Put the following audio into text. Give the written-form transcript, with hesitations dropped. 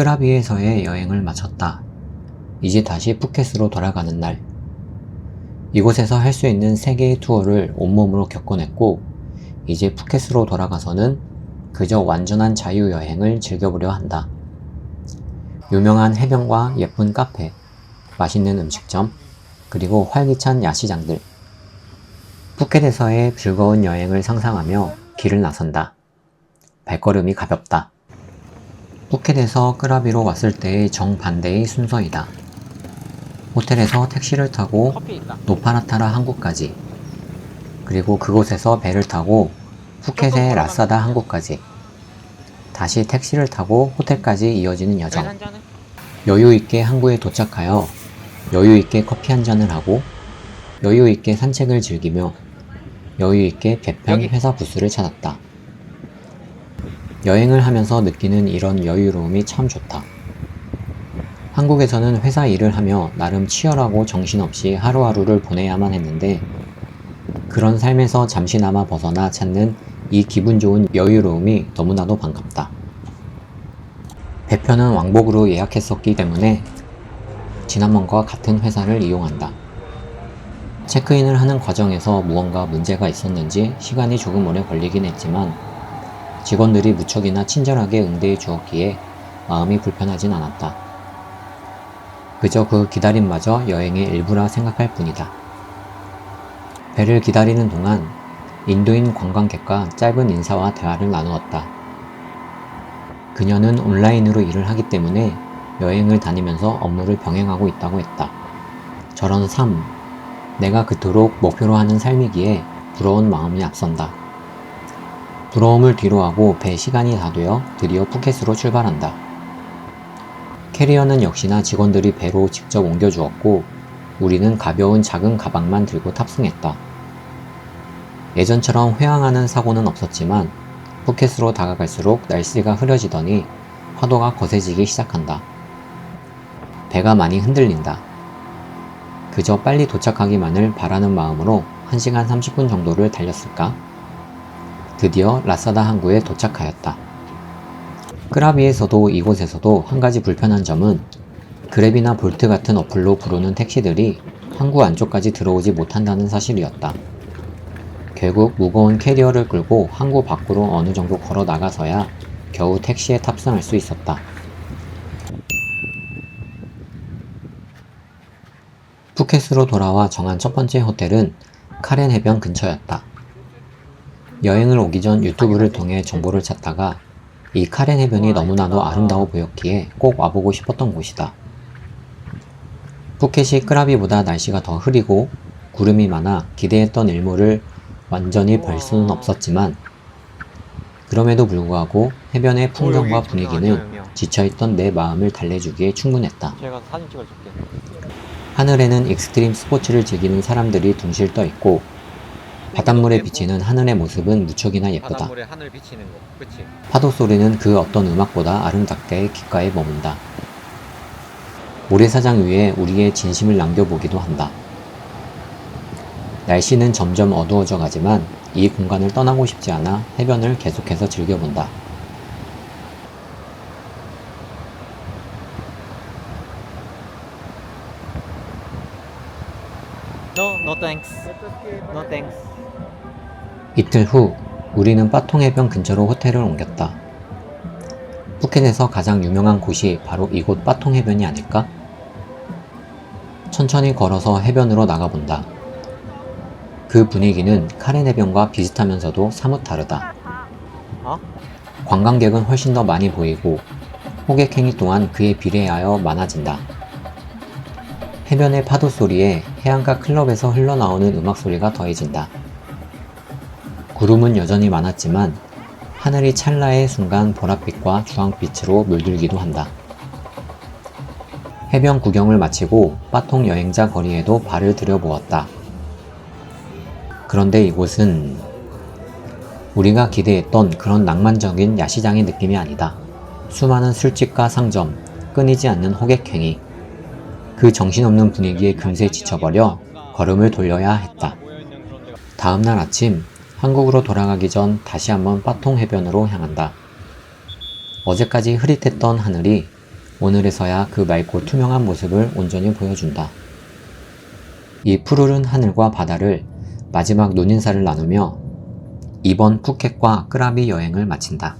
끄라비에서의 여행을 마쳤다. 이제 다시 푸켓으로 돌아가는 날. 이곳에서 할 수 있는 3개의 투어를 온몸으로 겪어냈고, 이제 푸켓으로 돌아가서는 그저 완전한 자유여행을 즐겨보려 한다. 유명한 해변과 예쁜 카페, 맛있는 음식점, 그리고 활기찬 야시장들. 푸켓에서의 즐거운 여행을 상상하며 길을 나선다. 발걸음이 가볍다. 푸켓에서 끄라비로 왔을 때의 정반대의 순서이다. 호텔에서 택시를 타고 노파라타라 항구까지, 그리고 그곳에서 배를 타고 푸켓의 라사다 항구까지, 다시 택시를 타고 호텔까지 이어지는 여정. 여유있게 항구에 도착하여 여유있게 커피 한잔을 하고 여유있게 산책을 즐기며 여유있게 배편 회사 부스를 찾았다. 여행을 하면서 느끼는 이런 여유로움이 참 좋다. 한국에서는 회사 일을 하며 나름 치열하고 정신없이 하루하루를 보내야만 했는데, 그런 삶에서 잠시나마 벗어나 찾는 이 기분 좋은 여유로움이 너무나도 반갑다. 배편은 왕복으로 예약했었기 때문에 지난번과 같은 회사를 이용한다. 체크인을 하는 과정에서 무언가 문제가 있었는지 시간이 조금 오래 걸리긴 했지만 직원들이 무척이나 친절하게 응대해 주었기에 마음이 불편하진 않았다. 그저 그 기다림마저 여행의 일부라 생각할 뿐이다. 배를 기다리는 동안 인도인 관광객과 짧은 인사와 대화를 나누었다. 그녀는 온라인으로 일을 하기 때문에 여행을 다니면서 업무를 병행하고 있다고 했다. 저런 삶, 내가 그토록 목표로 하는 삶이기에 부러운 마음이 앞선다. 부러움을 뒤로하고 배 시간이 다 되어 드디어 푸켓으로 출발한다. 캐리어는 역시나 직원들이 배로 직접 옮겨주었고 우리는 가벼운 작은 가방만 들고 탑승했다. 예전처럼 회항하는 사고는 없었지만 푸켓으로 다가갈수록 날씨가 흐려지더니 파도가 거세지기 시작한다. 배가 많이 흔들린다. 그저 빨리 도착하기만을 바라는 마음으로 1시간 30분 정도를 달렸을까? 드디어 라사다 항구에 도착하였다. 끄라비에서도 이곳에서도 한 가지 불편한 점은 그랩이나 볼트 같은 어플로 부르는 택시들이 항구 안쪽까지 들어오지 못한다는 사실이었다. 결국 무거운 캐리어를 끌고 항구 밖으로 어느 정도 걸어 나가서야 겨우 택시에 탑승할 수 있었다. 푸켓으로 돌아와 정한 첫 번째 호텔은 카렌 해변 근처였다. 여행을 오기 전 유튜브를 통해 정보를 찾다가 이 카렌 해변이 너무나도 아름다워 보였기에 꼭 와보고 싶었던 곳이다. 푸켓이 끄라비보다 날씨가 더 흐리고 구름이 많아 기대했던 일몰을 완전히 볼 수는 없었지만 그럼에도 불구하고 해변의 풍경과 분위기는 지쳐있던 내 마음을 달래주기에 충분했다. 제가 사진 찍어줄게. 하늘에는 익스트림 스포츠를 즐기는 사람들이 둥실 떠 있고 바닷물에 비치는 하늘의 모습은 무척이나 예쁘다. 바닷물에 하늘 비치는 거, 그치? 파도 소리는 그 어떤 음악보다 아름답게 귓가에 머문다. 모래사장 위에 우리의 진심을 남겨보기도 한다. 날씨는 점점 어두워져 가지만 이 공간을 떠나고 싶지 않아 해변을 계속해서 즐겨본다. No thanks. No thanks. 이틀 후 우리는 빠통 해변 근처로 호텔을 옮겼다. 푸켓에서 가장 유명한 곳이 바로 이곳 빠통 해변이 아닐까? 천천히 걸어서 해변으로 나가본다. 그 분위기는 카렌 해변과 비슷하면서도 사뭇 다르다. 관광객은 훨씬 더 많이 보이고 호객행위 또한 그에 비례하여 많아진다. 해변의 파도 소리에 해안가 클럽에서 흘러나오는 음악 소리가 더해진다. 구름은 여전히 많았지만 하늘이 찰나의 순간 보랏빛과 주황빛으로 물들기도 한다. 해변 구경을 마치고 빠통 여행자 거리에도 발을 들여보았다. 그런데 이곳은 우리가 기대했던 그런 낭만적인 야시장의 느낌이 아니다. 수많은 술집과 상점, 끊이지 않는 호객행위, 그 정신없는 분위기에 금세 지쳐버려 걸음을 돌려야 했다. 다음날 아침 한국으로 돌아가기 전 다시 한번 빠통 해변으로 향한다. 어제까지 흐릿했던 하늘이 오늘에서야 그 맑고 투명한 모습을 온전히 보여준다. 이 푸르른 하늘과 바다를 마지막 눈인사를 나누며 이번 푸켓과 끄라비 여행을 마친다.